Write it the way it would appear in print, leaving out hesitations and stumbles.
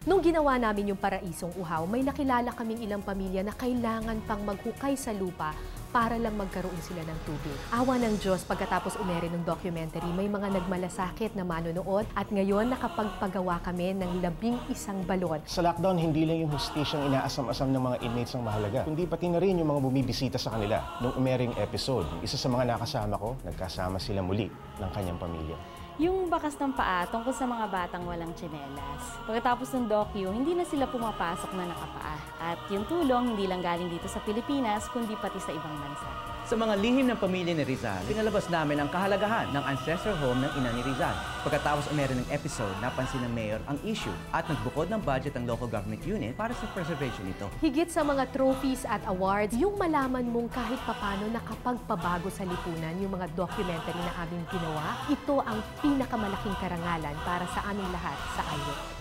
Nung ginawa namin yung Paraisong Uhaw, may nakilala kaming ilang pamilya na kailangan pang maghukay sa lupa para lang magkaroon sila ng tubig. Awa ng Diyos, pagkatapos umere ng documentary, may mga nagmalasakit na manonood at ngayon nakapagpagawa kami ng 11 balon. Sa lockdown, hindi lang yung hustisyang inaasam-asam ng mga inmates ang mahalaga, kundi pati na rin yung mga bumibisita sa kanila. Nung umering episode, isa sa mga nakasama ko, nagkasama sila muli ng kanyang pamilya. Yung bakas ng paa tungkol sa mga batang walang tsinelas. Pagkatapos ng docu, hindi na sila pumapasok na nakapaa. At yung tulong hindi lang galing dito sa Pilipinas, kundi pati sa ibang bansa. Sa mga lihim ng pamilya ni Rizal, pinalabas namin ang kahalagahan ng ancestral home ng ina ni Rizal. Pagkatapos umere ng episode, napansin ng mayor ang issue at nagbukod ng budget ang local government unit para sa preservation nito. Higit sa mga trophies at awards, yung malaman mong kahit papano nakapagpabago sa lipunan yung mga documentary na aming ginawa, ito ang pinakamalaking karangalan para sa aming lahat sa IWIC.